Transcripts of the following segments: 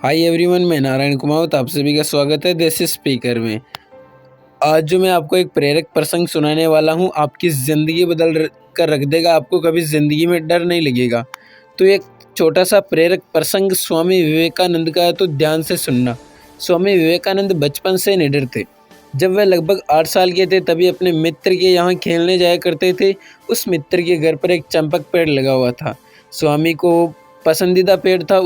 Hi everyone, मैं नारायण कुमावत आप सभी का स्वागत है दिस स्पीकर में। आज जो मैं आपको एक प्रेरक प्रसंग सुनाने वाला हूँ, आपकी ज़िंदगी बदल कर रख देगा। आपको कभी ज़िंदगी में डर नहीं लगेगा। तो एक छोटा सा प्रेरक प्रसंग स्वामी विवेकानंद का है, तो ध्यान से सुनना। स्वामी विवेकानंद बचपन से निडर थे। जब वह लगभग 8 साल के थे तभी अपने मित्र के यहाँ खेलने जाया करते थे। उस मित्र के घर पर एक चंपक पेड़ लगा हुआ था। स्वामी को पसंदीदा पेड़ था।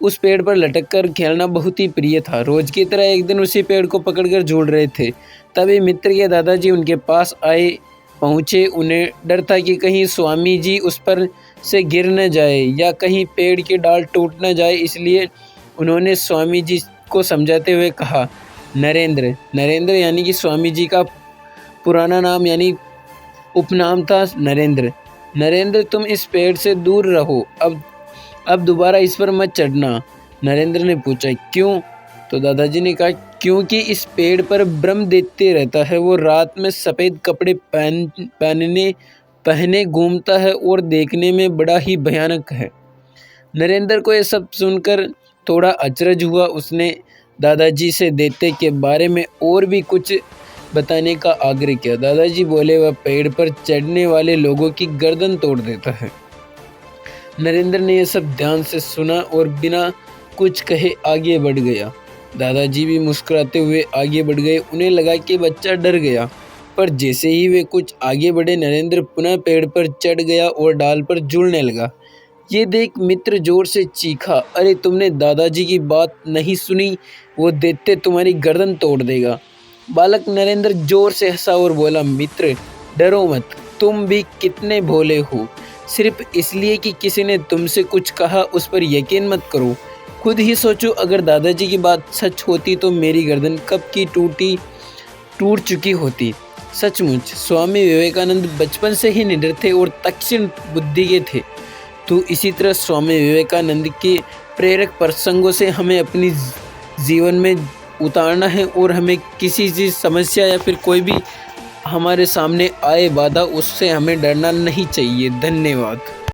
उस पेड़ पर लटक कर खेलना बहुत ही प्रिय था। रोज की तरह एक दिन उसी पेड़ को पकड़कर झूल रहे थे। तभी मित्र के दादाजी उनके पास पहुँचे। उन्हें डर था कि कहीं स्वामी जी उस पर से गिर न जाए या कहीं पेड़ की डाल टूट न जाए, इसलिए उन्होंने स्वामी जी को समझाते हुए कहा, नरेंद्र यानी कि स्वामी जी का पुराना नाम यानी उपनाम था नरेंद्र, तुम इस पेड़ से दूर रहो। अब दोबारा इस पर मत चढ़ना। नरेंद्र ने पूछा, क्यों? तो दादाजी ने कहा, क्योंकि इस पेड़ पर ब्रह्मदैत्य रहता है। वो रात में सफ़ेद कपड़े पहने घूमता है और देखने में बड़ा ही भयानक है। नरेंद्र को यह सब सुनकर थोड़ा अचरज हुआ। उसने दादाजी से दैत्य के बारे में और भी कुछ बताने का आग्रह किया। दादाजी बोले, वह पेड़ पर चढ़ने वाले लोगों की गर्दन तोड़ देता है। नरेंद्र ने यह सब ध्यान से सुना और बिना कुछ कहे आगे बढ़ गया। दादाजी भी मुस्कुराते हुए आगे बढ़ गए। उन्हें लगा कि बच्चा डर गया, पर जैसे ही वे कुछ आगे बढ़े, नरेंद्र पुनः पेड़ पर चढ़ गया और डाल पर झूलने लगा। ये देख मित्र जोर से चीखा, अरे तुमने दादाजी की बात नहीं सुनी, वो दैत्य तुम्हारी गर्दन तोड़ देगा। बालक नरेंद्र जोर से हंसा और बोला, मित्र डरो मत, तुम भी कितने भोले हो। सिर्फ इसलिए कि किसी ने तुमसे कुछ कहा उस पर यकीन मत करो। खुद ही सोचो, अगर दादाजी की बात सच होती तो मेरी गर्दन कब की टूट चुकी होती। सचमुच स्वामी विवेकानंद बचपन से ही निडर थे और तीक्ष्ण बुद्धि के थे। तो इसी तरह स्वामी विवेकानंद के प्रेरक प्रसंगों से हमें अपनी जीवन में उतारना है और हमें किसी चीज़ समस्या या फिर कोई भी हमारे सामने आए बाधा, उससे हमें डरना नहीं चाहिए। धन्यवाद।